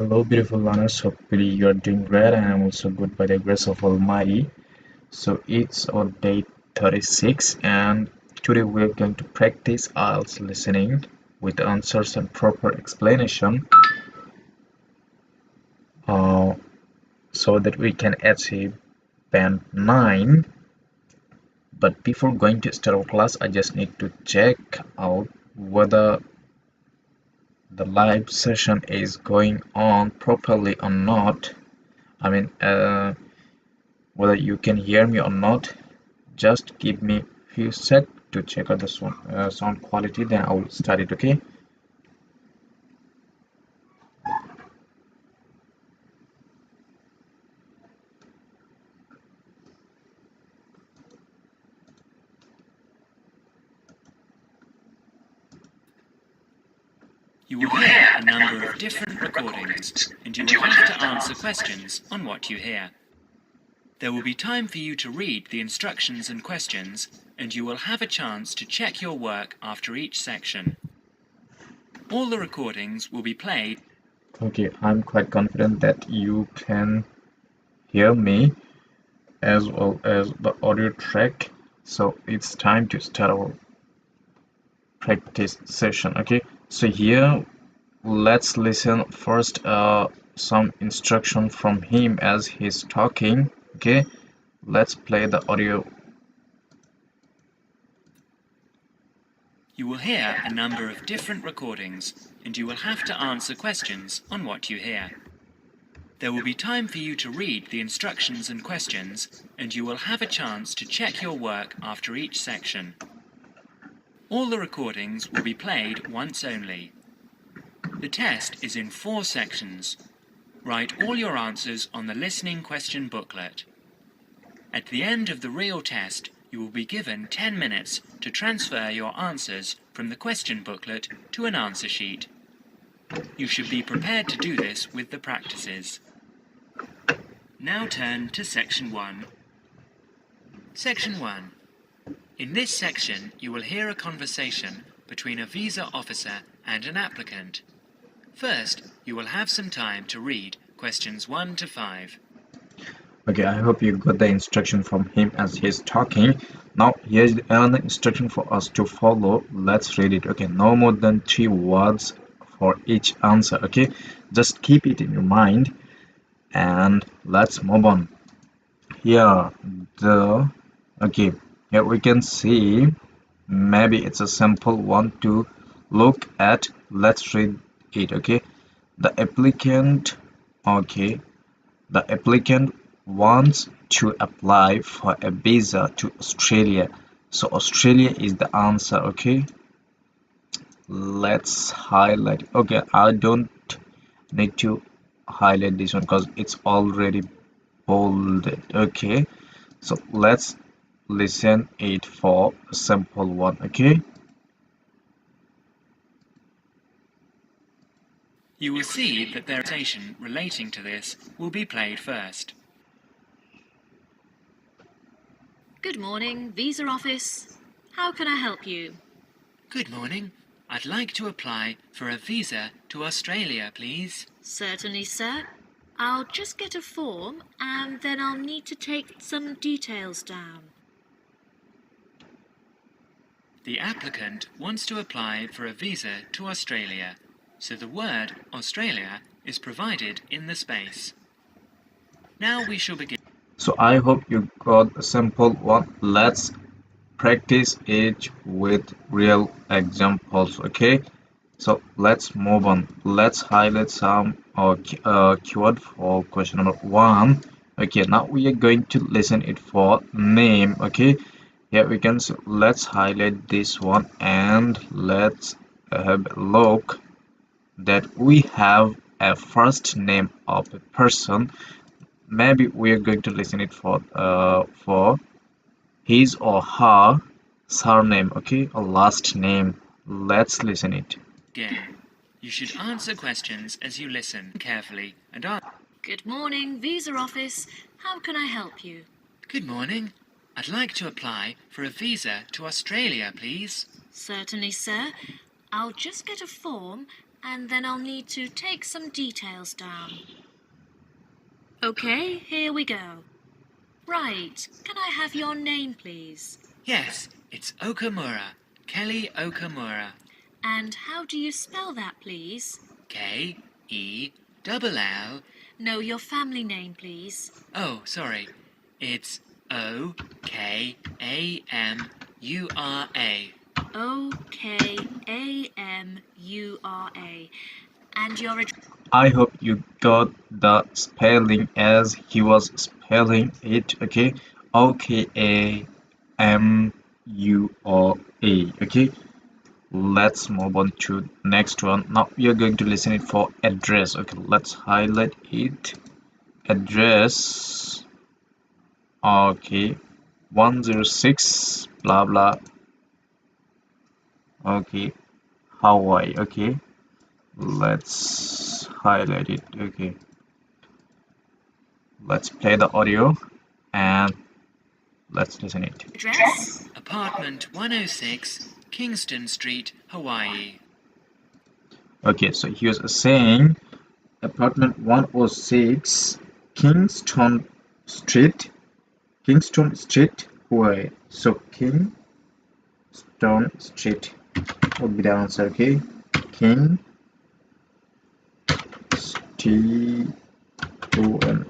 Hello, beautiful learners. Hopefully, you are doing great, and I'm also good by the grace of Almighty. So, it's our day 36, and today we're going to practice IELTS listening with answers and proper explanation uh, so that we can achieve band 9. But before going to start our class, I just need to check out whether the live session is going on properly or not. I mean, whether you can hear me or not. Just give me few sec to check out the sound quality, then I will start it. Okay, You will hear a number of different recordings, and you will have to answer questions on what you hear. There will be time for you to read the instructions and questions, and you will have a chance to check your work after each section. All the recordings will be played. okay, I'm quite confident that you can hear me as well as the audio track. So it's time to start our practice session. Okay, so here let's listen first some instruction from him as he's talking. Okay, let's play the audio. You will hear a number of different recordings, and you will have to answer questions on what you hear. There will be time for you to read the instructions and questions, and you will have a chance to check your work after each section. All the recordings will be played once only. The test is in 4 sections. Write all your answers on the listening question booklet. At the end of the real test, you will be given 10 minutes to transfer your answers from the question booklet to an answer sheet. You should be prepared to do this with the practices. Now turn to Section 1. Section 1. In this section, you will hear a conversation between a visa officer and an applicant. First, you will have some time to read questions 1 to 5. Okay, I hope you got the instruction from him as he's talking. Now, here's another instruction for us to follow. Let's read it. Okay, no more than 3 words for each answer. Okay, just keep it in your mind and let's move on. Here, okay, here we can see maybe it's a simple one to look at. Let's read it. Okay, the applicant, okay, the applicant wants to apply for a visa to Australia. So Australia is the answer. Okay, let's highlight. Okay, I don't need to highlight this one because it's already bolded. Okay, so let's listen it for a simple one. Okay, You will see that their conversation relating to this will be played first. Good morning, Visa Office. How can I help you? Good morning. I'd like to apply for a visa to Australia, please. Certainly, sir. I'll just get a form and then I'll need to take some details down. The applicant wants to apply for a visa to Australia, so the word Australia is provided in the space. Now we shall begin. so I hope you got a simple one. Let's practice it with real examples. Okay, so let's move on. Let's highlight some keyword for question number 1. Okay, now we are going to listen it for name. Okay, here we can see, let's highlight this one and let's have a look that we have a first name of a person. Maybe we are going to listen it for his or her surname, okay, or last name. Let's listen it. You should answer questions as you listen carefully and ask. Good morning, Visa Office. How can I help you? Good morning. I'd like to apply for a visa to Australia, please. Certainly, sir. I'll just get a form and then I'll need to take some details down. Okay, here we go. Right, can I have your name, please? Yes, it's Okamura, Kelly Okamura. And how do you spell that, please? K-E-L-L. No, your family name, please. Oh, sorry. It's O-K-A-M-U-R-A. O-K-A-M-U-R-A. And your address? I hope you got the spelling as he was spelling it, okay? O-K-A-M-U-R-A, okay? Let's move on to next one. Now we are going to listen it for address. Okay, let's highlight it. Address. Okay, 106 blah blah. Okay, Hawaii. Okay, let's highlight it. Okay, let's play the audio and let's listen it. Address? Apartment 106, Kingston Street, Hawaii. Okay, so he was saying apartment 106 Street, Kingston Street, Hawaii. So Kingston Street would be the answer, okay? King Stone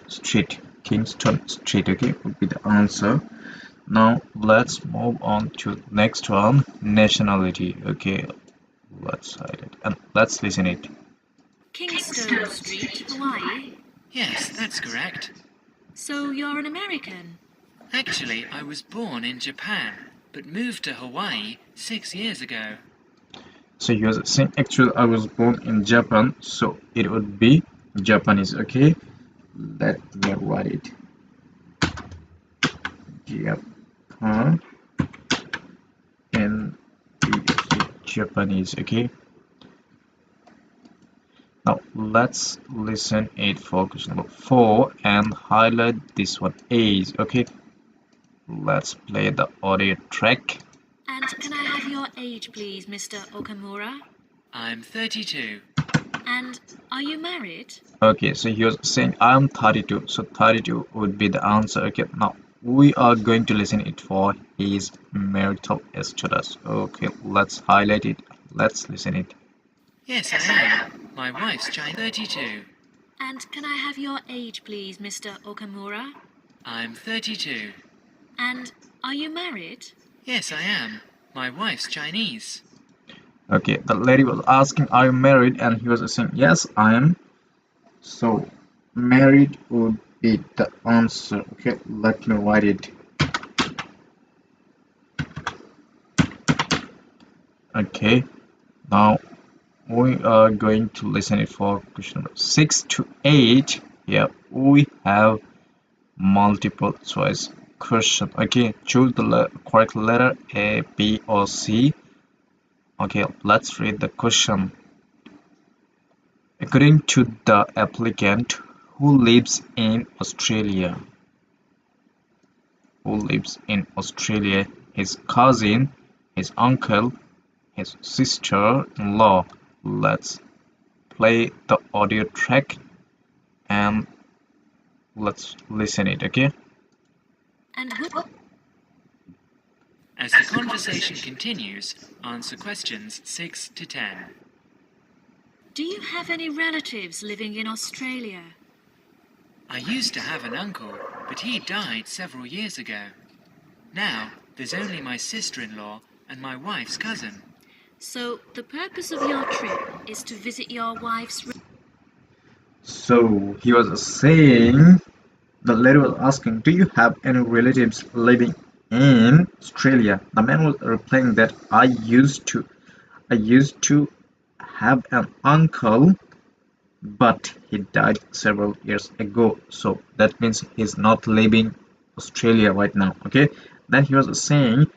Street, Kingston Street, okay, would be the answer. Now let's move on to next one, nationality. Okay, let's hide it and let's listen it. Kingston Street, Hawaii. Yes, that's correct. So you're an American? Actually, I was born in Japan, but moved to Hawaii 6 years ago. So he was saying actually I was born in Japan, so it would be Japanese, okay? Let me write it. Japan and Japanese, okay? Now let's listen it for question number 4 and highlight this one A's, okay? Let's play the audio track. And can I have your age, please, Mr. Okamura? I'm 32. And are you married? Okay, so he was saying I'm 32, so 32 would be the answer. Okay, now we are going to listen it for his marital status. Okay, let's highlight it. Let's listen it. Yes, I am. My wife's Chinese. 32. And can I have your age, please, Mr. Okamura? I'm 32. And are you married? Yes, I am. My wife's Chinese. Okay, the lady was asking, are you married? And he was saying, yes, I am. So, married would be the answer. Okay, let me write it. Okay, now we are going to listen it for question number 6 to 8. Here we have multiple choice question. Okay, choose the correct letter A, B, or C. Okay, let's read the question. According to the applicant, who lives in Australia? Who lives in Australia? His cousin, his uncle, his sister-in-law. Let's play the audio track and let's listen it, okay? And As the conversation continues, answer questions 6 to 10. do you have any relatives living in Australia? I used to have an uncle, but he died several years ago. Now, there's only my sister-in-law and my wife's cousin. So the purpose of your trip is to visit your wife's... So he was saying, the lady was asking, do you have any relatives living in Australia? The man was replying that I used to have an uncle, but he died several years ago. So that means he's not living Australia right now. Okay. Then he was saying,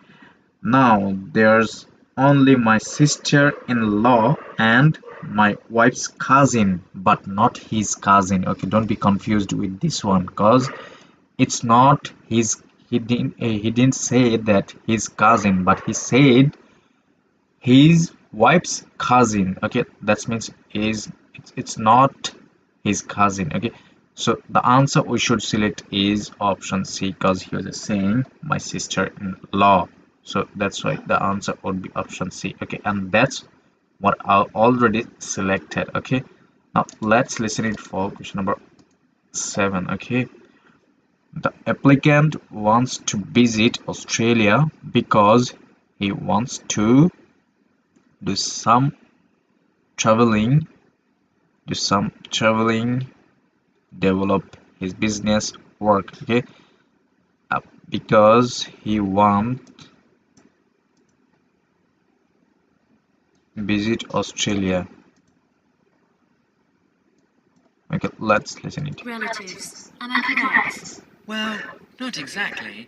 now there's only my sister-in-law and my wife's cousin, but not his cousin. Okay, don't be confused with this one because it's not his he didn't say that his cousin, but he said his wife's cousin. Okay, that means it's not his cousin. Okay, so the answer we should select is option C, because he was saying my sister-in-law. So that's why the answer would be option C. Okay, and that's what I already selected. Okay, now let's listen it for question number 7. Okay, the applicant wants to visit Australia because he wants to do some traveling, develop his business work. Okay, uh, because he want visit Australia. Okay, let's listen it. Relatives. Am I correct? Well, not exactly.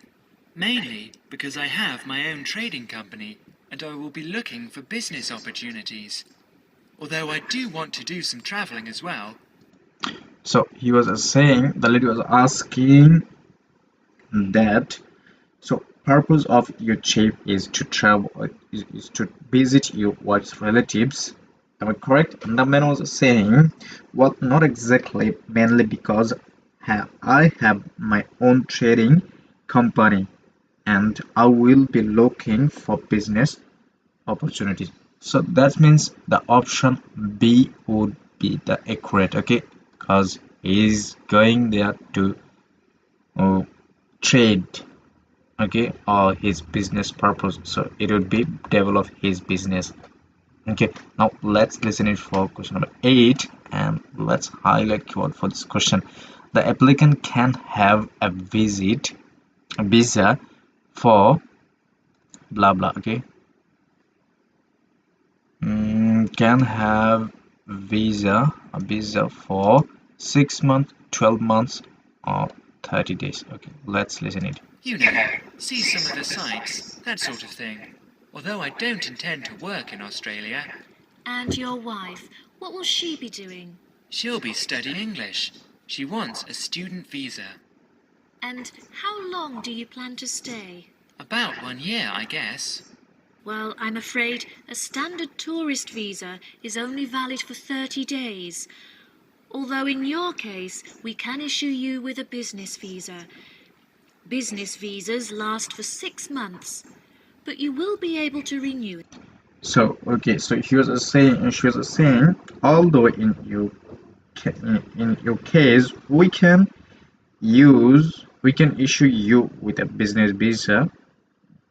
Mainly because I have my own trading company and I will be looking for business opportunities. Although I do want to do some travelling as well. So he was saying, the lady was asking that, so purpose of your trip is to travel, is to visit your wife's relatives. Am I correct? And the man was saying, well, not exactly, mainly because I have my own trading company and I will be looking for business opportunities. So that means the option B would be the accurate. Okay, because he's going there to uh, trade, okay, or his business purpose, so it would be develop his business. Okay, now let's listen it for question number 8, and let's highlight keyword for this question. The applicant can have a visa for blah blah. Okay, can have a visa for 6 months, 12 months, or 30 days. Okay, let's listen it. You know, see some of the sights, that sort of thing. Although I don't intend to work in Australia, And your wife, what will she be doing? she'll be studying English. She wants a student visa. And how long do you plan to stay? About 1 year, I guess. Well, I'm afraid a standard tourist visa is only valid for 30 days. Although in your case, we can issue you with a business visa. Business visas last for 6 months, but you will be able to renew it. So okay, so she was saying, although in your case we can issue you with a business visa.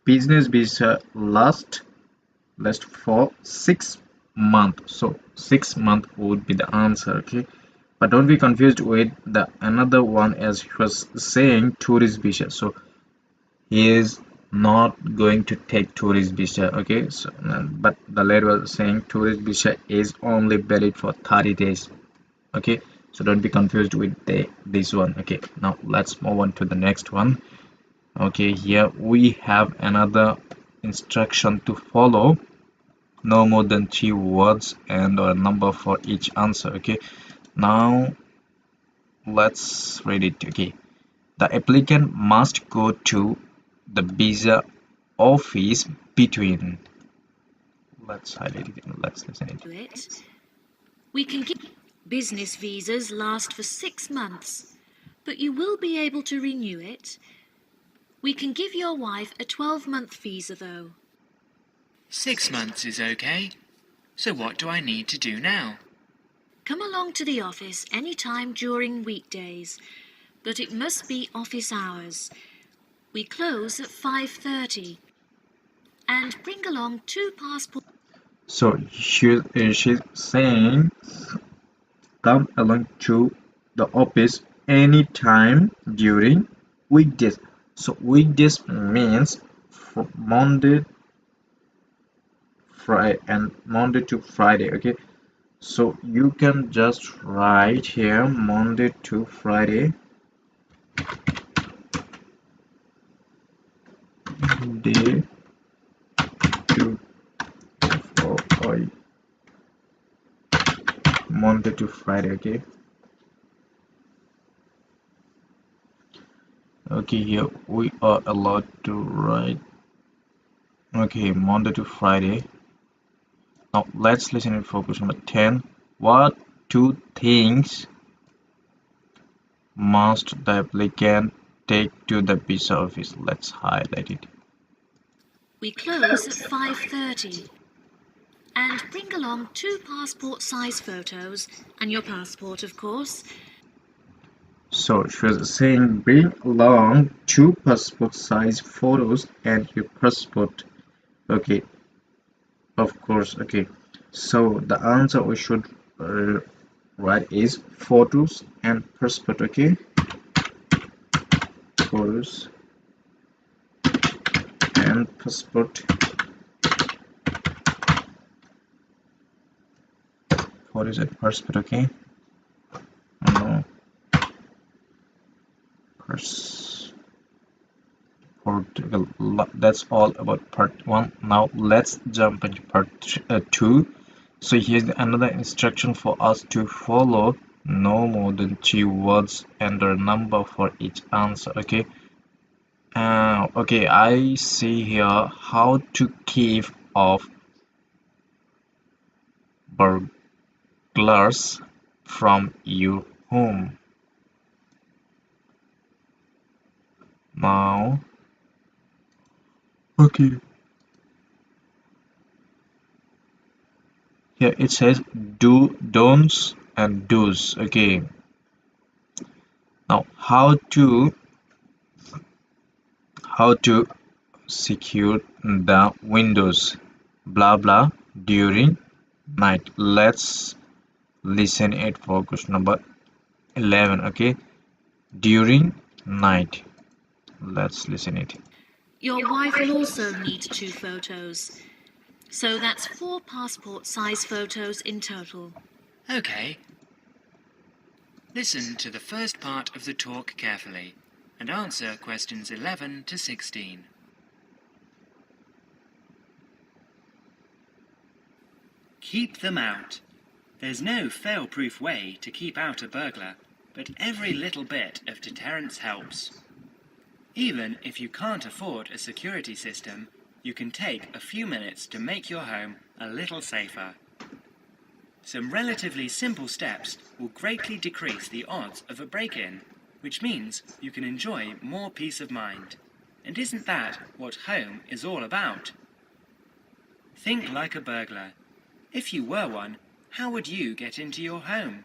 Business visa last for 6 months. So 6 months would be the answer. Okay, but don't be confused with the another one, as he was saying tourist visa. So he is not going to take tourist visa. Okay, so but the lady was saying tourist visa is only valid for 30 days. Okay, so don't be confused with this one. Okay, now let's move on to the next one. Okay, here we have another instruction to follow, no more than 3 words and a number for each answer. Okay, now let's read it. Okay, the applicant must go to the visa office between, let's highlight it and let's listen it. We can give business visas last for 6 months, but you will be able to renew it. We can give your wife a 12-month visa though. 6 months is okay. So what do I need to do now? Come along to the office any time during weekdays, but it must be office hours. We close at 5:30. And bring along 2 passports. So she's saying come along to the office anytime during weekdays. So weekdays means Monday to Friday. Okay, so you can just write here Monday to Friday, day to or Monday to Friday. Okay, Okay, here we are allowed to write. Okay, Monday to Friday. Now let's listen and focus. Number 10. What two things must the applicant take to the visa office? Let's highlight it. We close at 5:30. And bring along 2 passport size photos and your passport, of course. So she was saying bring along 2 passport size photos and your passport. Okay, of course. Okay, so the answer we should write is photos and passport. Okay, photos and passport. Photos and passport. Okay, no, Portugal. That's all about part 1. Now let's jump into part 2. So here's another instruction for us to follow. No more than 2 words and a number for each answer. Okay. Okay, I see here how to keep off burglars from your home. Now, okay, here it says do, don'ts, and do's. Okay, now how to secure the windows, blah blah, during night. Let's listen it for question number 11. Okay, during night. Let's listen it. Your wife will also need 2 photos. So that's 4 passport size photos in total. Okay. Listen to the first part of the talk carefully and answer questions 11 to 16. Keep them out. There's no fail-proof way to keep out a burglar, but every little bit of deterrence helps. Even if you can't afford a security system, you can take a few minutes to make your home a little safer. Some relatively simple steps will greatly decrease the odds of a break-in, which means you can enjoy more peace of mind. And isn't that what home is all about? Think like a burglar. If you were one, how would you get into your home?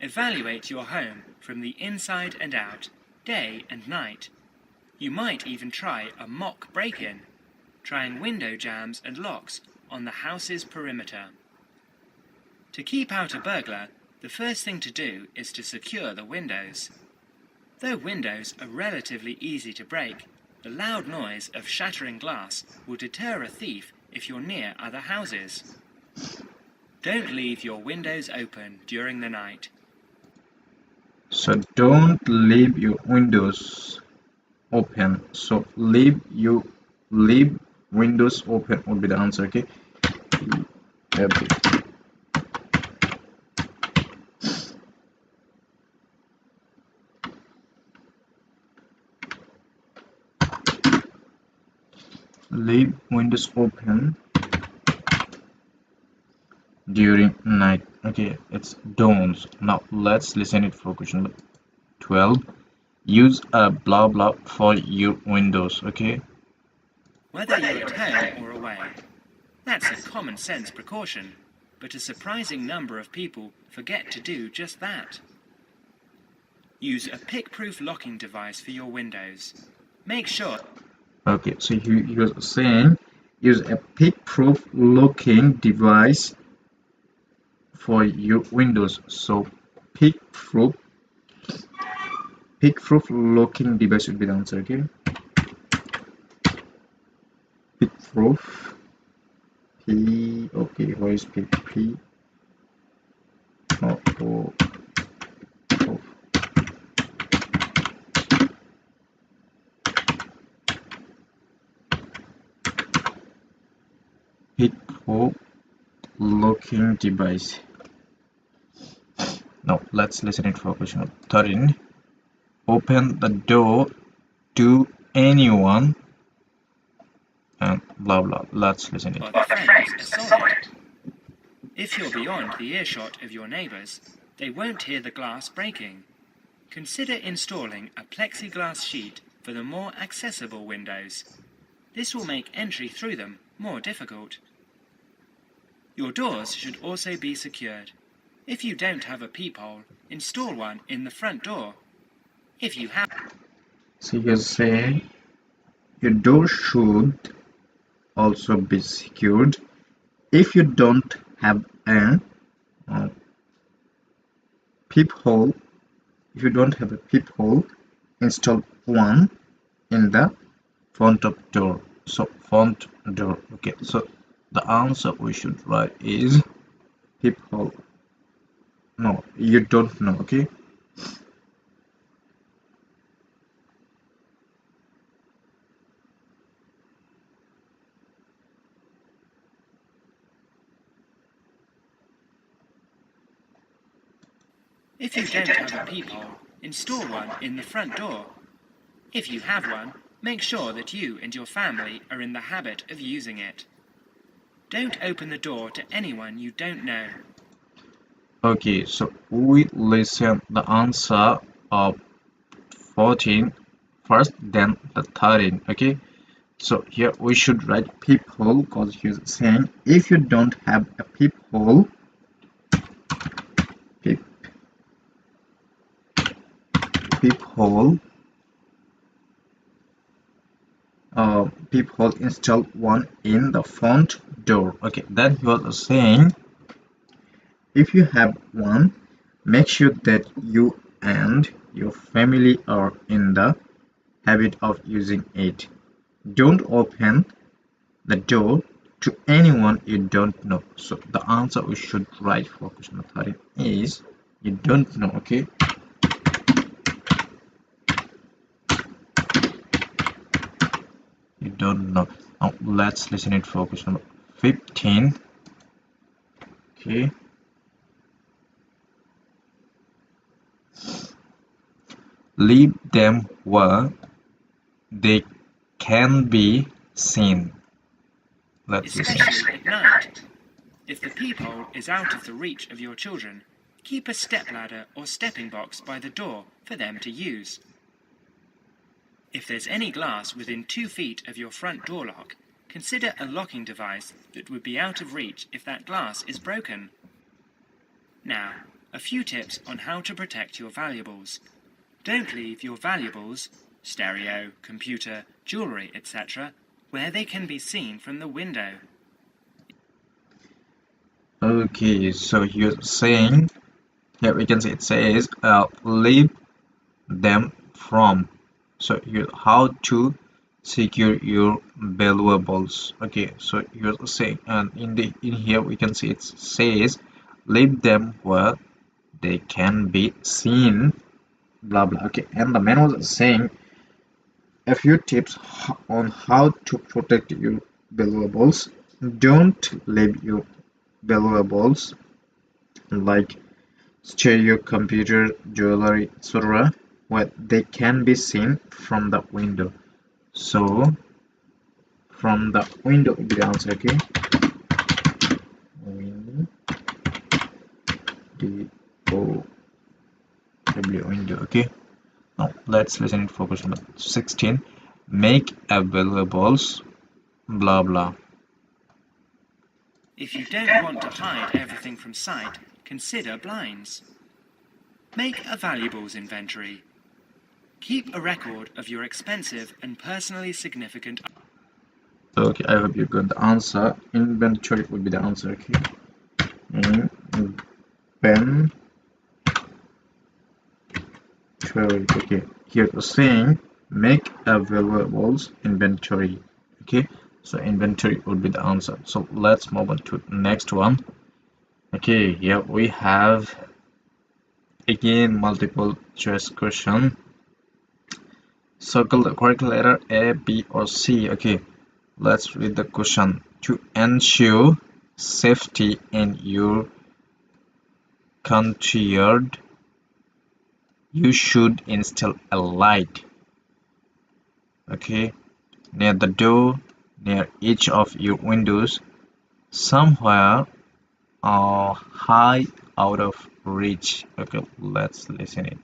Evaluate your home from the inside and out, day and night. You might even try a mock break-in, trying window jambs and locks on the house's perimeter. To keep out a burglar, the first thing to do is to secure the windows. Though windows are relatively easy to break, the loud noise of shattering glass will deter a thief if you're near other houses. Don't leave your windows open during the night. So don't leave your windows open. So leave windows open would be the answer. Okay. Leave windows open during night. Okay, it's don't. Now let's listen it for question number 12. Use a blah blah for your windows. Okay. Whether you're at home or away, that's a common sense precaution, but a surprising number of people forget to do just that. Use a pick-proof locking device for your windows. Make sure. Okay, so he was saying use a pick-proof locking device for your windows. So pick-proof locking device would be the answer. Okay. Pick-proof. P. Okay, where is P? P. No. O. O. Pick-proof locking device. Now let's listen it for question 13. open the door to anyone and blah blah. Let's listen it. Or the frames are solid. If you're beyond the earshot of your neighbours, they won't hear the glass breaking. Consider installing a plexiglass sheet for the more accessible windows. This will make entry through them more difficult. Your doors should also be secured. If you don't have a peephole, install one in the front door. If you have, So you say your door should also be secured. If you don't have a peephole, install one in the front of door. So front door. Okay, so the answer we should write is peephole. No, you don't know. Okay, if you don't have a peephole, install one in the front door. If you have one, make sure that you and your family are in the habit of using it. Don't open the door to anyone you don't know. okay, so we listen the answer of 14 first, then the 13. Okay, so here we should write peephole because he's saying if you don't have a peephole, peephole install one in the front door. Okay, then he was saying if you have one, make sure that you and your family are in the habit of using it. Don't open the door to anyone you don't know. So the answer we should write for question 13 is you don't know. Okay, you don't know. Now let's listen it for question 15. Okay, leave them where they can be seen. Let's listen. Especially at night. If the peephole is out of the reach of your children, keep a stepladder or stepping box by the door for them to use. If there's any glass within 2 feet of your front door lock, consider a locking device that would be out of reach if that glass is broken. Now, a few tips on how to protect your valuables. Don't leave your valuables, stereo, computer, jewellery, etc., where they can be seen from the window. Okay, so you're saying here we can see it says leave them from. So here how to secure your valuables. Okay, so you're saying and in here we can see it says leave them where they can be seen blah blah. Okay, and the man was saying a few tips on how to protect your valuables. Don't leave your valuables like stereo, computer, jewelry, etc. where they can be seen from the window. So from the window would be the answer. Okay, window, window. Okay, now let's listen to focus number 16. Make availables blah blah. If you don't want to hide everything from sight, consider blinds. Make a valuables inventory. Keep a record of your expensive and personally significant. Okay, I hope you got the answer. Inventory would be the answer. Okay, inventory. Okay, here it's saying make availables inventory. Okay, so inventory would be the answer. So let's move on to the next one. Okay, here we have again multiple choice question. Circle the correct letter A, B, or C. Okay, let's read the question. To ensure safety in your country yard, you should install a light, okay, near the door, near each of your windows, somewhere high out of reach. Okay, let's listen it.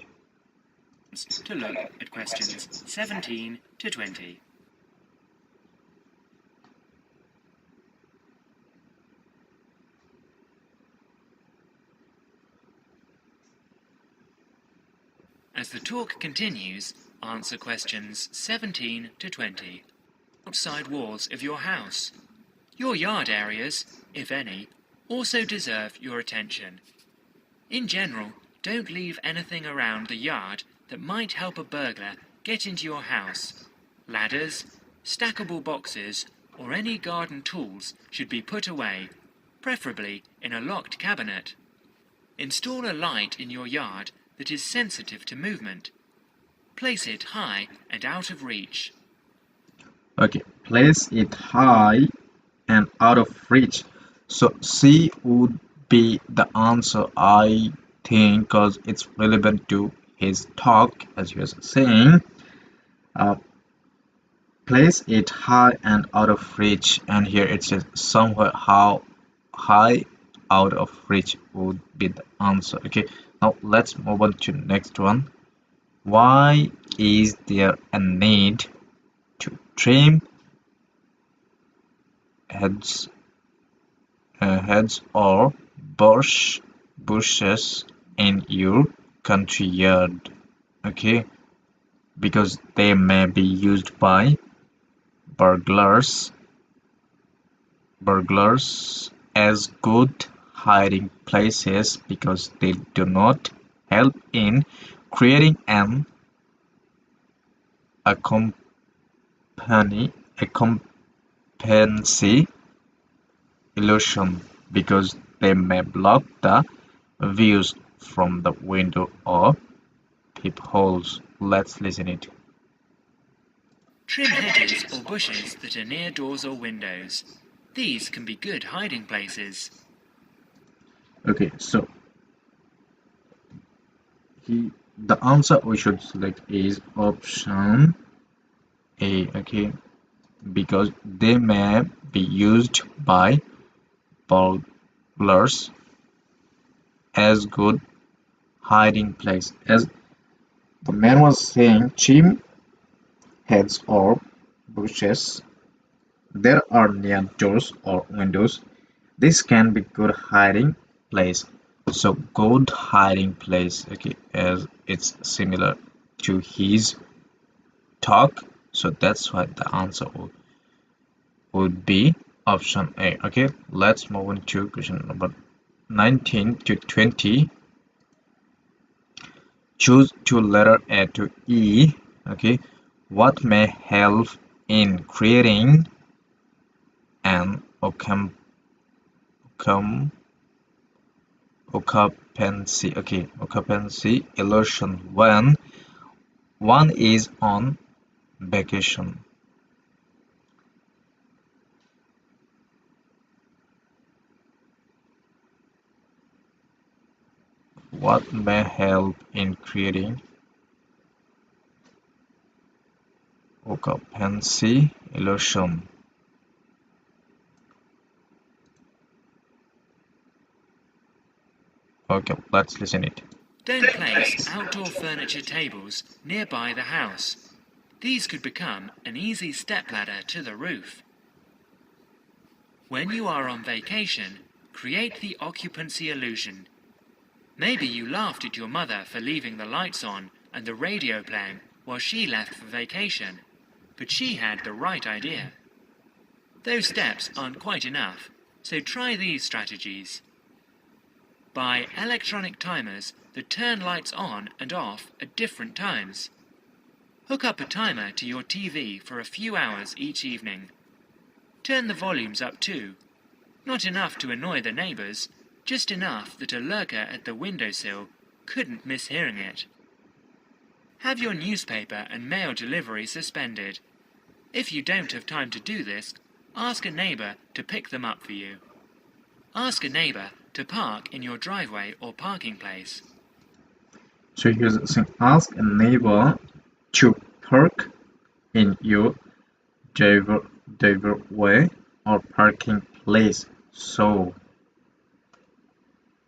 To look at questions 17 to 20. As the talk continues, answer questions 17 to 20. Outside walls of your house. Your yard areas, if any, also deserve your attention. In general, don't leave anything around the yard that might help a burglar get into your house. Ladders, stackable boxes, or any garden tools should be put away, preferably in a locked cabinet. Install a light in your yard that is sensitive to movement. Place it high and out of reach. Okay, place it high and out of reach. So C would be the answer, I think, because it's relevant to his talk, as he was saying. Uh, place it high and out of reach, and here it says somewhere how high out of reach would be the answer. Okay, now let's move on to next one. Why is there a need to trim heads or bushes in your country yard? Okay, because they may be used by burglars as good hiding places because they do not help in creating an occupancy illusion because they may block the views from the window or peepholes. Let's listen it. Trim hedges or bushes that are near doors or windows. These can be good hiding places. Okay, so the answer we should select is option A. Okay, because they may be used by burglars as good hiding place. As the man was saying, trim heads or bushes there are near doors or windows. This can be good hiding place. So good hiding place, okay, as it's similar to his talk. So that's why the answer would be option A. Okay, let's move on to question number 19 to 20. Choose two letter A to E. Okay, what may help in creating an occupancy illusion when one is on vacation? What may help in creating occupancy illusion? Okay, let's listen it. Don't place outdoor furniture tables nearby the house. These could become an easy stepladder to the roof. When you are on vacation, create the occupancy illusion. Maybe you laughed at your mother for leaving the lights on and the radio playing while she left for vacation, but she had the right idea. Those steps aren't quite enough, so try these strategies. Buy electronic timers that turn lights on and off at different times. Hook up a timer to your TV for a few hours each evening. Turn the volumes up too. Not enough to annoy the neighbours, just enough that a lurker at the windowsill couldn't miss hearing it. Have your newspaper and mail delivery suspended. If you don't have time to do this, ask a neighbour to pick them up for you. Ask a neighbour to park in your driveway or parking place. So here's a thing. Ask a neighbor to park in your driveway or parking place. So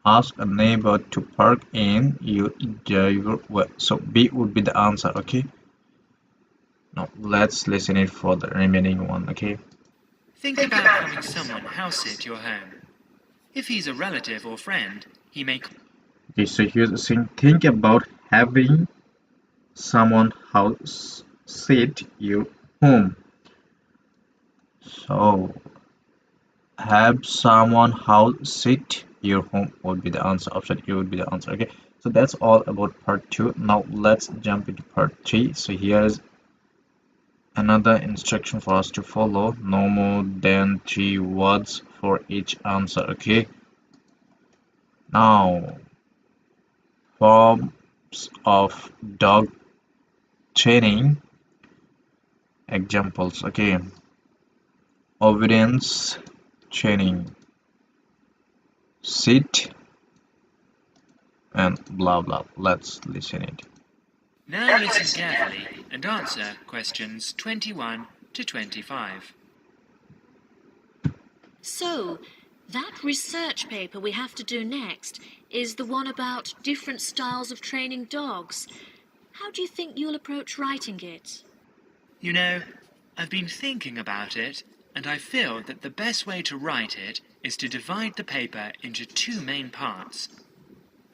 ask a neighbor to park in your driveway. So B would be the answer, okay? Now let's listen it for the remaining one, okay? Think about having someone house sit your home. If he's a relative or friend, he may. Okay, so here's the thing. Think about having someone house sit your home. So have someone house sit your home would be the answer. Option A would be the answer. Okay, so that's all about part 2. Now let's jump into part 3. So here's another instruction for us to follow. No more than 3 words for each answer. Okay, now forms of dog training examples. Okay, obedience training, sit, and blah blah. Let's listen it. Now listen carefully and answer questions 21 to 25. So, that research paper we have to do next is the one about different styles of training dogs. How do you think you'll approach writing it? You know, I've been thinking about it, and I feel that the best way to write it is to divide the paper into 2 main parts.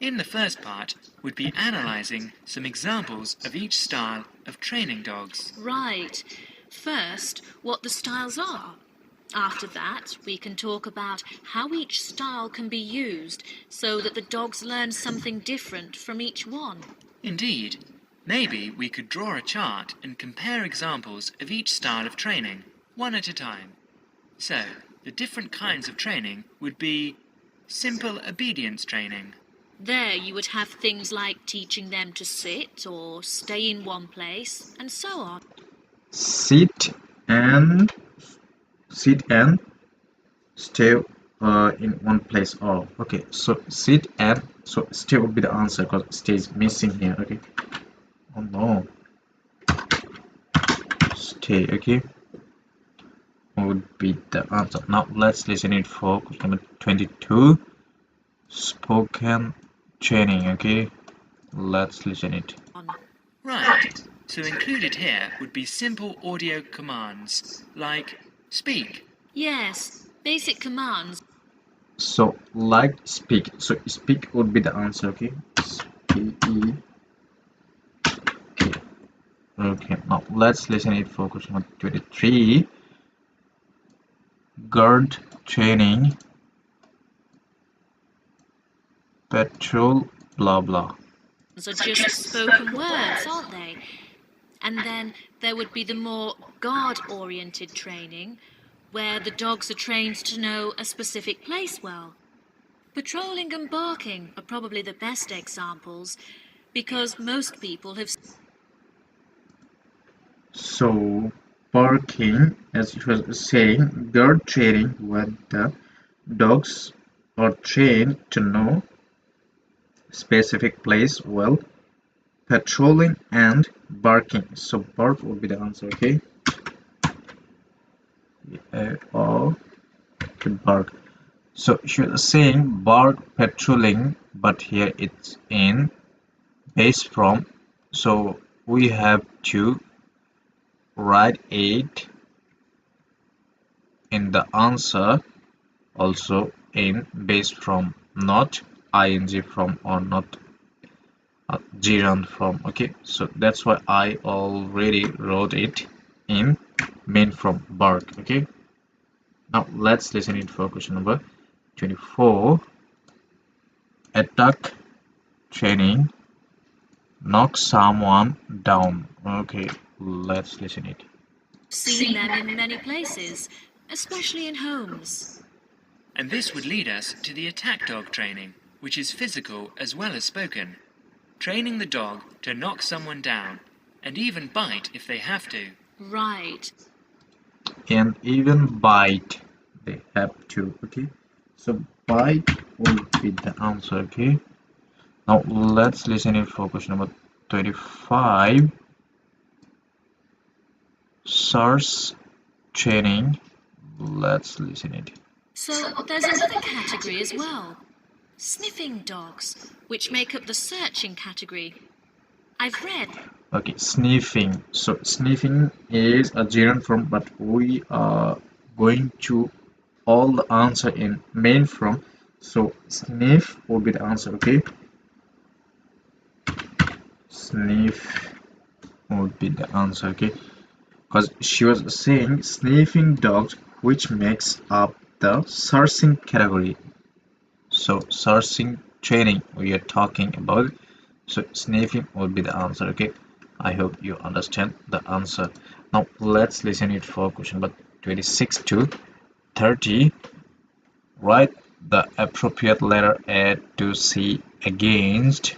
In the first part would be analysing some examples of each style of training dogs. Right. First, what the styles are. After that, we can talk about how each style can be used so that the dogs learn something different from each one. Indeed, maybe we could draw a chart and compare examples of each style of training, one at a time. So, the different kinds of training would be simple obedience training. There you would have things like teaching them to sit or stay in one place, and so on. Sit and stay in one place. Oh, okay. So sit and so stay would be the answer because stay is missing here. Okay. Oh no. Stay. Okay. Would be the answer. Now let's listen it for question number 22. Spoken training. Okay. Let's listen it. Right, so included here would be simple audio commands like speak. Yes, basic commands. So like speak. So speak would be the answer. Okay. Speak. Okay, now let's listen it for question number 23. Guard training, patrol, blah blah. Are just spoken words, aren't they? And then there would be the more guard-oriented training, where the dogs are trained to know a specific place well. Patrolling and barking are probably the best examples, because most people have. So barking, as it was saying, guard training where the dogs are trained to know specific place well. Patrolling and barking. So bark would be the answer, okay? Or bark. So she was saying bark patrolling, but here it's in base form. So we have to write it in the answer also in base form, not ing form or not gerund form. Okay, so that's why I already wrote it in main form bark. Okay, now let's listen it for question number 24. Attack training, knock someone down. Okay, let's listen it. Seen them in many places, especially in homes. And this would lead us to the attack dog training, which is physical as well as spoken. Training the dog to knock someone down, and even bite if they have to. Right. And even bite they have to. Okay, so bite will be the answer. Okay, Now let's listen it for question number 25. Source training. Let's listen it. So there's another category as well. Sniffing dogs, which make up the searching category. I've read. Okay, sniffing. So sniffing is a gerund form, but we are going to all the answer in main form. So sniff will be the answer. Okay, sniff would be the answer. Okay, because she was saying sniffing dogs, which makes up the searching category. So searching training we are talking about. So sniffing would be the answer. Okay, I hope you understand the answer. Now let's listen it for question number 26 to 30. Write the appropriate letter A to C against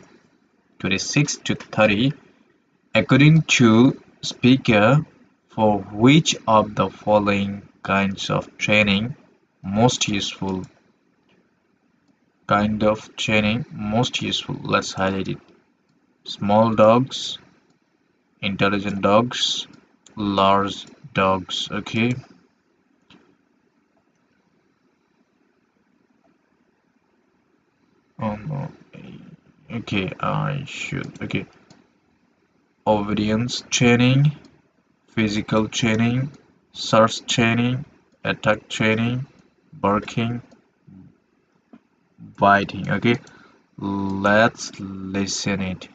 26 to 30. According to speaker, for which of the following kinds of training most useful? Kind of training most useful. Let's highlight it. Small dogs, intelligent dogs, large dogs. Okay. No. Okay, I should. Okay. Obedience training, physical training, search training, attack training, barking, biting. Okay, let's listen it.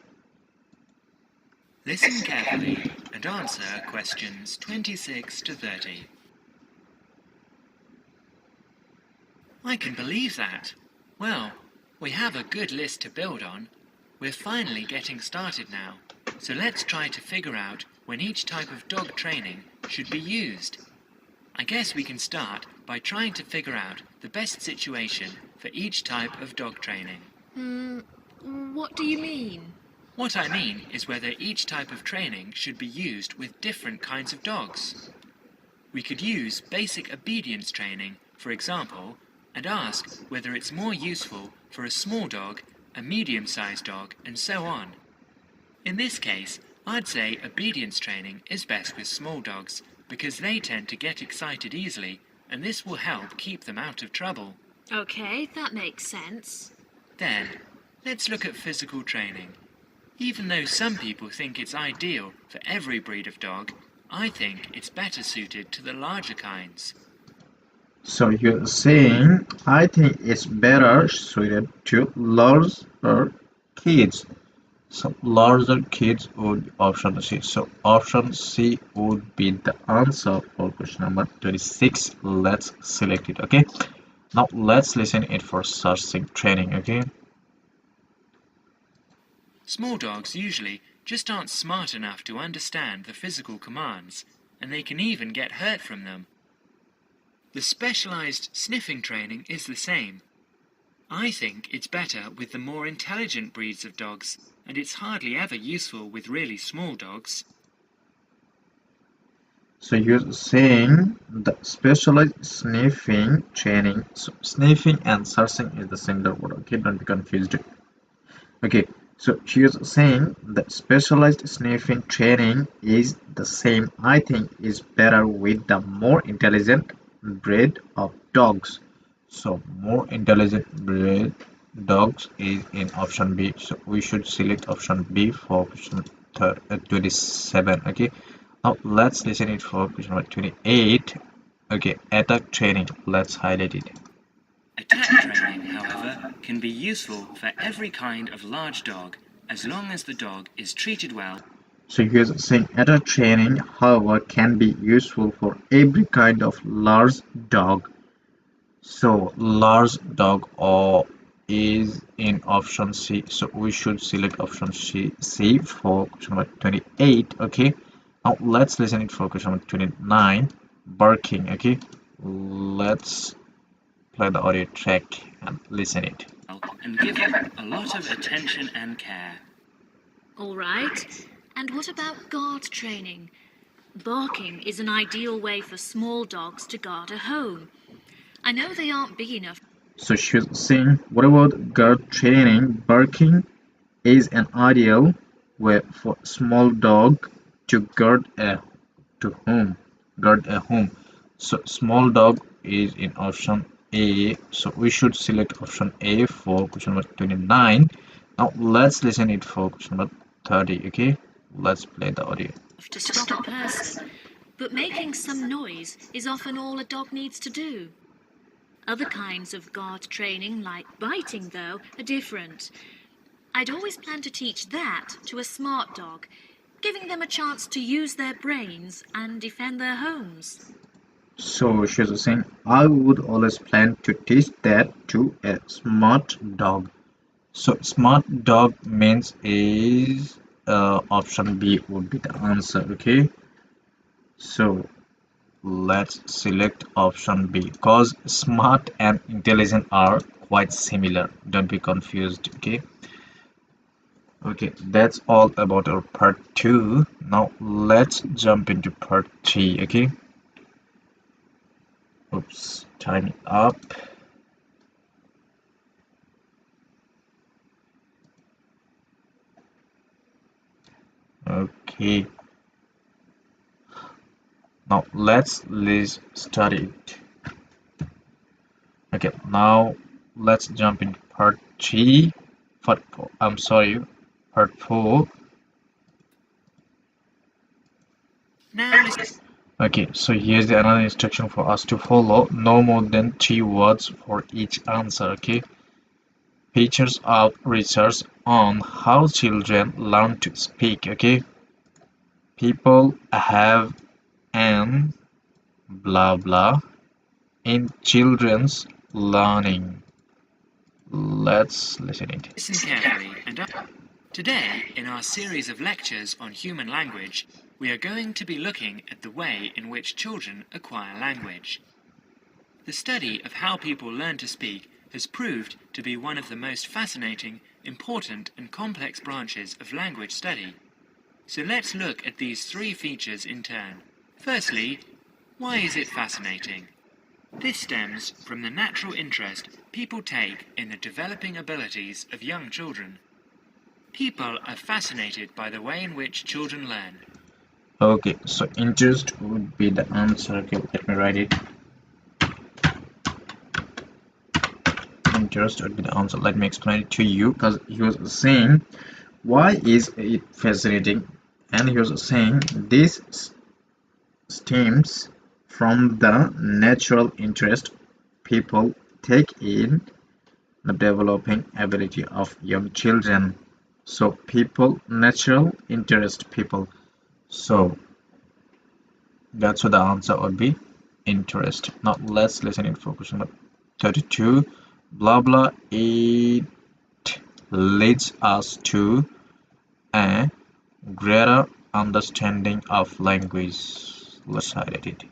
Listen carefully and answer questions 26 to 30. I can believe that. Well, we have a good list to build on. We're finally getting started now, so let's try to figure out when each type of dog training should be used. I guess we can start by trying to figure out the best situation for each type of dog training. What do you mean? What I mean is whether each type of training should be used with different kinds of dogs. We could use basic obedience training, for example, and ask whether it's more useful for a small dog, a medium-sized dog, and so on. In this case, I'd say obedience training is best with small dogs because they tend to get excited easily, and this will help keep them out of trouble. Okay, that makes sense. Then, let's look at physical training. Even though some people think it's ideal for every breed of dog, I think it's better suited to the larger kinds. So you're saying I think it's better suited to larger kids. So larger kids would be option C. So option C would be the answer for question number 26. Let's select it. Okay. Now let's listen it for searching training. Okay. Small dogs usually just aren't smart enough to understand the physical commands, and they can even get hurt from them. The specialized sniffing training is the same. I think it's better with the more intelligent breeds of dogs, and it's hardly ever useful with really small dogs. So you're saying the specialized sniffing training. So sniffing and searching is the similar word. Okay, don't be confused. Okay, so she's saying that specialized sniffing training is the same. I think is better with the more intelligent breed of dogs. So more intelligent breed dogs is in option B. So we should select option B for question 27. Okay, now let's listen it for question number 28. Okay, attack training. Let's highlight it. Attack training, however, can be useful for every kind of large dog, as long as the dog is treated well. So you're saying attack training, however, can be useful for every kind of large dog. So large dog or is in option C. So we should select option C for question number 28. Okay. Now let's listen it for question number 29. Barking. Okay. Let's play the audio track and listen it. And give it a lot of attention and care. All right. And what about guard training? Barking is an ideal way for small dogs to guard a home. I know they aren't big enough. So she's saying, what about guard training? Barking is an ideal way for small dog to guard a home. So small dog is in option A. So we should select option A for question number 29. Now let's listen it for question number 30. Okay, let's play the audio. To stop a person, but making some noise is often all a dog needs to do. Other kinds of guard training, like biting, though, are different. I'd always plan to teach that to a smart dog, giving them a chance to use their brains and defend their homes. So she's saying, I would always plan to teach that to a smart dog. So smart dog means is option B would be the answer. Okay, so let's select option B because smart and intelligent are quite similar. Don't be confused. Okay, that's all about our part 2. Now let's jump into part 3. Okay, oops, time up. Okay, now let's study it. Okay, now let's jump into part 3. I'm sorry, part 4. Now listen. Okay, so here's another instruction for us to follow. No more than 3 words for each answer. Okay, pictures of research on how children learn to speak. Okay, people have an blah blah in children's learning. Let's listen it. Listen carefully and today, in our series of lectures on human language, we are going to be looking at the way in which children acquire language. The study of how people learn to speak has proved to be one of the most fascinating, important and complex branches of language study. So let's look at these 3 features in turn. Firstly, why is it fascinating? This stems from the natural interest people take in the developing abilities of young children. People are fascinated by the way in which children learn. Okay, so interest would be the answer. Okay, let me write it. Interest would be the answer. Let me explain it to you because he was saying why is it fascinating, and he was saying this stems from the natural interest people take in the developing ability of young children. So people natural interest people. So that's what the answer would be, interest. Now let's listen in for question number 32. Blah blah, it leads us to a greater understanding of language. Let's highlight it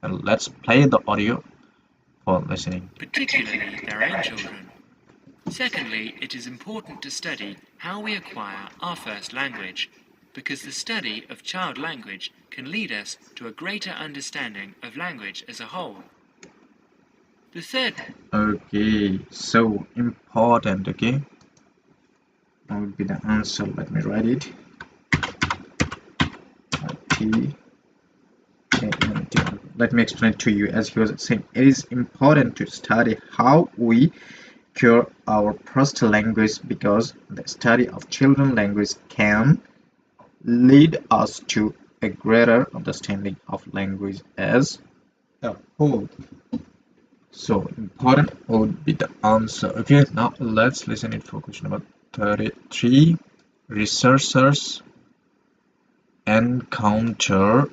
and let's play the audio for listening. Particularly their own children. Secondly, it is important to study how we acquire our first language, because the study of child language can lead us to a greater understanding of language as a whole. The third. Okay, so important. Okay, that would be the answer. Let me write it. T. Let me explain it to you. As he was saying, it is important to study how we cure our first language because the study of children language can lead us to a greater understanding of language as a whole. So important would be the answer. Okay, now let's listen it for question number 33. Researchers encounter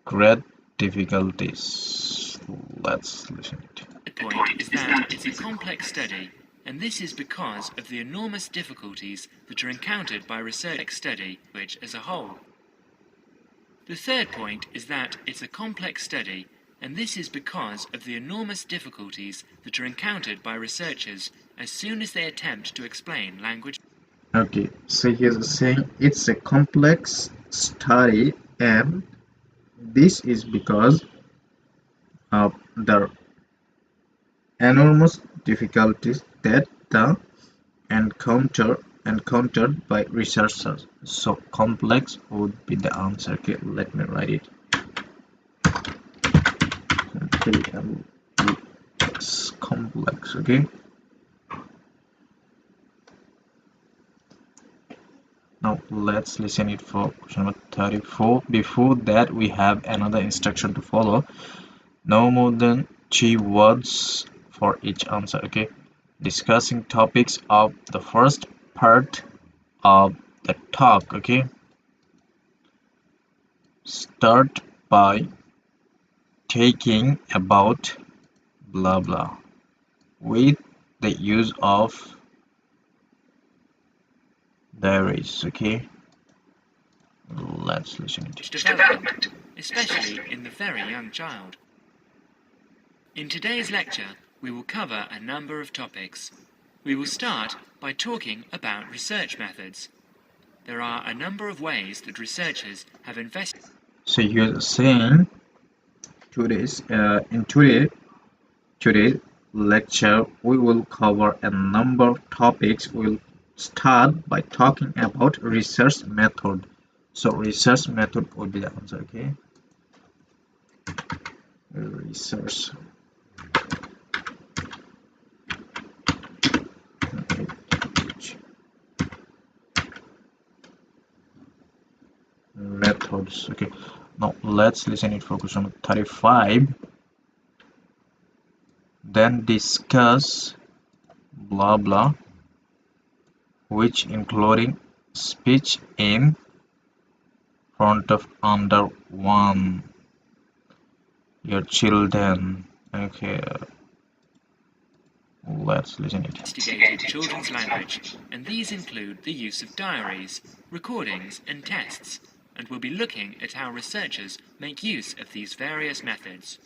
great difficulties. Let's listen it. The point is that it's a complex study, and this is because of the enormous difficulties that are encountered by research study, which as a whole. The third point is that it's a complex study, and this is because of the enormous difficulties that are encountered by researchers as soon as they attempt to explain language. Okay, so here's saying it's a complex study, and this is because of the enormous difficulties that they encounter encountered by researchers. So complex would be the answer. Okay, let me write it. Complex. Okay. Now let's listen it for question number 34. Before that, we have another instruction to follow. No more than 3 words for each answer. Okay. Discussing topics of the first part of the talk. Okay. Start by taking about blah blah with the use of diaries. Okay. Let's listen it. Development, especially in the very young child. In today's lecture, we will cover a number of topics. We will start by talking about research methods. There are a number of ways that researchers have investigated. So you're saying in today's lecture we will cover a number of topics. We'll start by talking about research method. So research method would be the answer. Okay. Research methods. Okay, now let's listen it for question 35. Then discuss blah blah, which including speech in front of under one your children. Okay, let's listen it. Investigated children's language, and these include the use of diaries, recordings, and tests, and we'll be looking at how researchers make use of these various methods.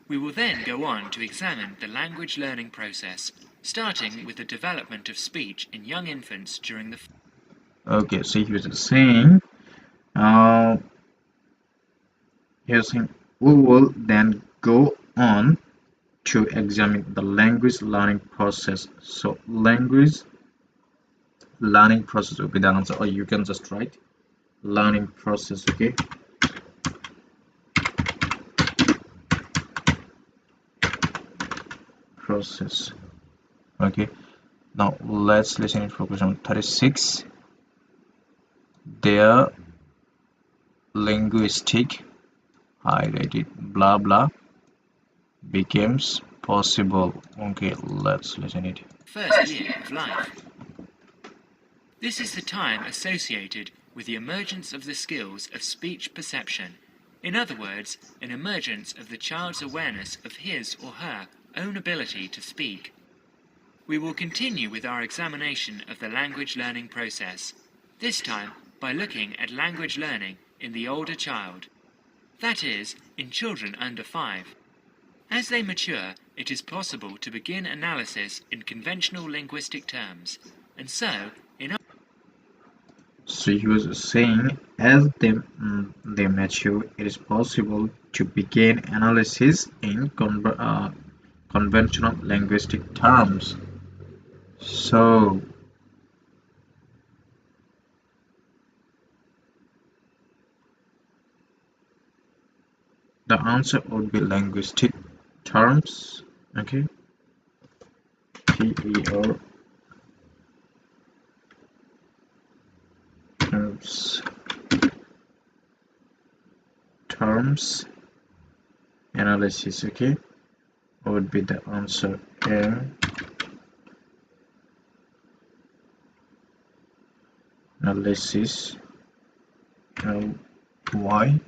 We will then go on to examine the language learning process, starting with the development of speech in young infants during the. Okay, so here's saying, uh, here's saying we will then go on to examine the language learning process. So language learning process will be the answer, or you can just write learning process. Okay, process. Okay, now let's listen it for question 36. Their linguistic highlighted blah blah becomes possible. Okay, let's listen it. First year of life. This is the time associated with the emergence of the skills of speech perception. In other words, an emergence of the child's awareness of his or her own ability to speak. We will continue with our examination of the language learning process, this time by looking at language learning in the older child, that is, in children under 5. As they mature, it is possible to begin analysis in conventional linguistic terms, and so, So he was saying, as they mature, it is possible to begin analysis in conventional linguistic terms. So the answer would be linguistic terms. Okay, TER terms analysis. Okay, would be the answer. And analysis. Why?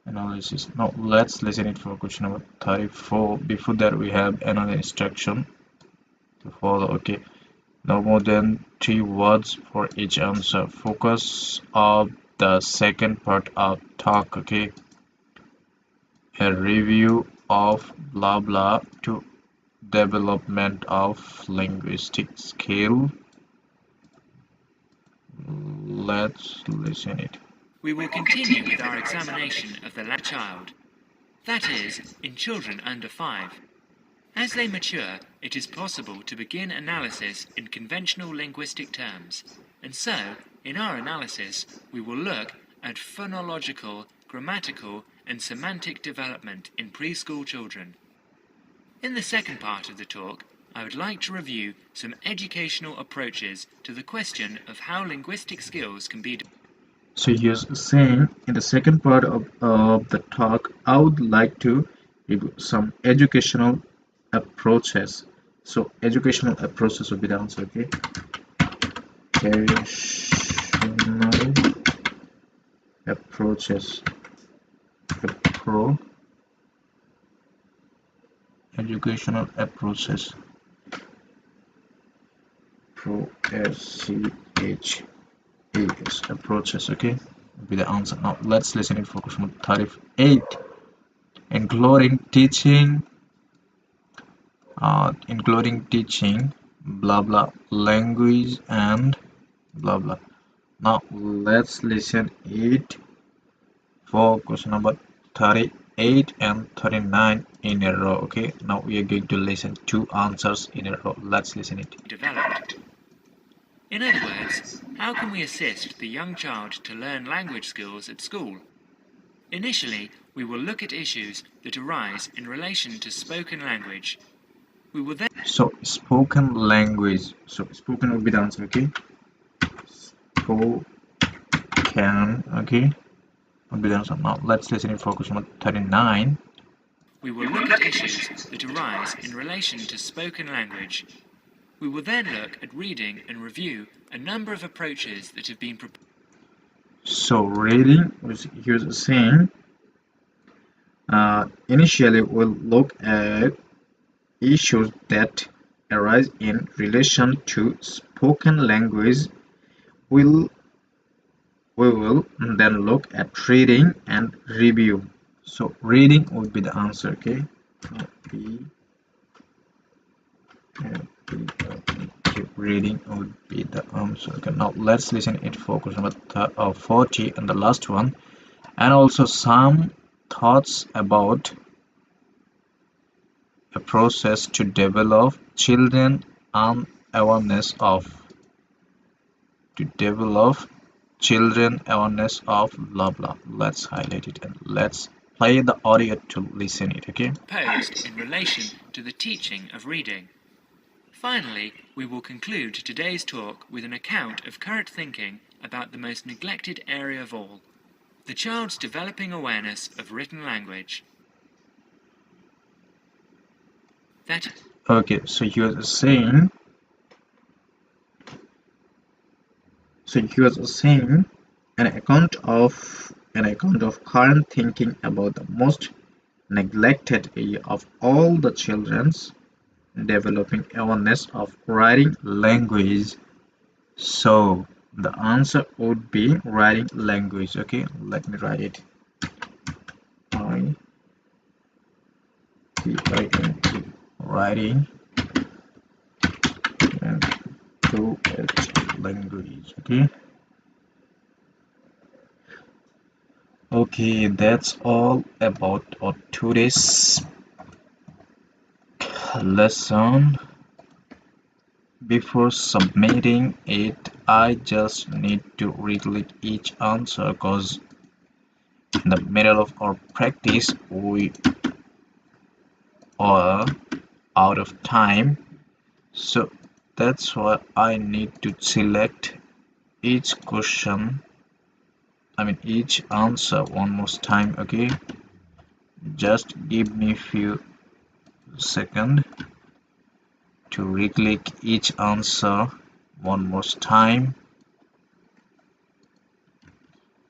Analysis. Now let's listen it for question number 34. Before that, we have another instruction to follow. Okay, no more than 3 words for each answer. Focus on the second part of talk. Okay, a review of blah blah to development of linguistic skill. Let's listen it. we will continue with our examination of the child, that is, in children under 5. As they mature, it is possible to begin analysis in conventional linguistic terms, and so, in our analysis, we will look at phonological, grammatical, and semantic development in preschool children. In the second part of the talk, I would like to review some educational approaches to the question of how linguistic skills can be developed. So here's saying in the second part of the talk, I would like to review some educational approaches. So educational approaches will be the answer, okay? Educational approaches. Educational approaches. Approaches, okay? Will be the answer. Now let's listen it for question number 38. Including teaching blah blah language and blah blah. Now let's listen it for question number 38 and 39 in a row. Okay, now we are going to listen two answers in a row. Let's listen it. Developed. In other words, how can we assist the young child to learn language skills at school? Initially, we will look at issues that arise in relation to spoken language. We will then So spoken language. So spoken will be the answer, okay? Spoken, okay? Will be the answer. Now let's listen it for question number 39. we will look at issues that arise in relation to spoken language. We will then look at reading and review a number of approaches that have been proposed. So reading, here's saying, initially we'll look at issues that arise in relation to spoken language. We will then look at reading and review. So reading would be the answer, okay? Reading would be the answer. Okay, now let's listen it for question number 40 and the last one, and also some thoughts about a process to develop children an awareness of blah blah. Let's highlight it and let's play the audio to listen it, okay? Proposed in relation to the teaching of reading. Finally, we will conclude today's talk with an account of current thinking about the most neglected area of all, the child's developing awareness of written language. Okay, so you're saying an account of current thinking about the most neglected area of all, the children's developing awareness of writing language. So the answer would be writing language, okay? Let me write it. Writing and to language, okay? Okay, that's all about our today's lesson. Before submitting it, I just need to read each answer because in the middle of our practice we are out of time. So that's why I need to select each question, each answer one more time, okay? Just give me few seconds to re-click each answer one more time,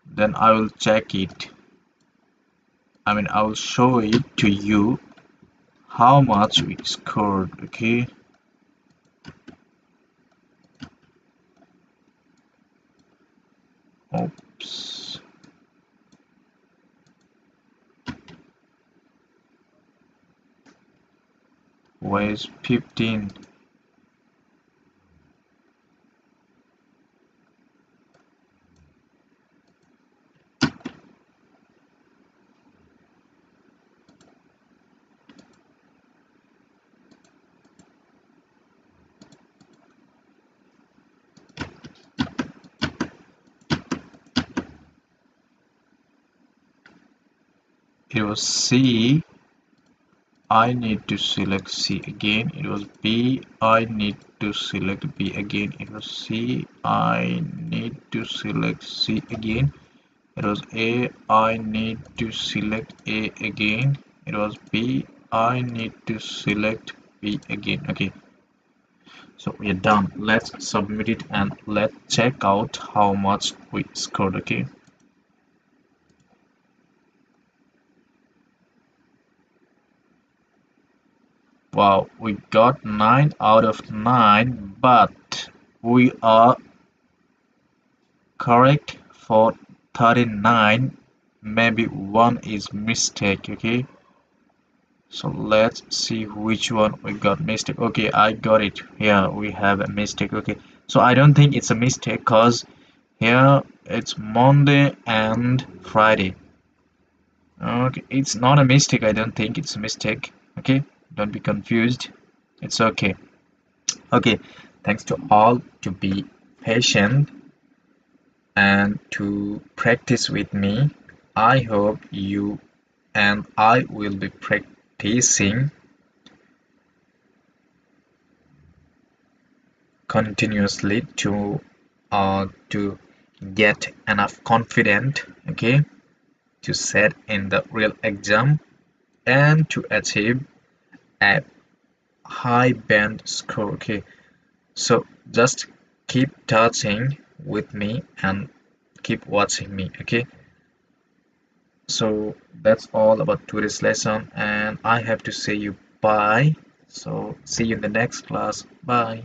then I will check it. I will show it to you how much we scored, okay? Oops. Where's 15? It was C. I need to select C again. It was B. I need to select B again. It was C. I need to select C again. It was A. I need to select A again. It was B. I need to select B again. Okay, so we are done. Let's submit it and let's check out how much we scored. Okay. Wow, we got 9 out of 9, but we are correct for 39. Maybe one is mistake. Okay, so let's see which one we got mistake. Okay, I got it. Here we have a mistake. Okay, so I don't think it's a mistake because here it's Monday and Friday. Okay, it's not a mistake. I don't think it's a mistake. Okay, don't be confused. It's okay. Okay, thanks to all to be patient and to practice with me. I hope you and I will be practicing continuously to get enough confident, okay, to set in the real exam and to achieve a high band score. Okay, so just keep touching with me and keep watching me. Okay, so that's all about today's lesson and I have to say you bye. So see you in the next class. Bye.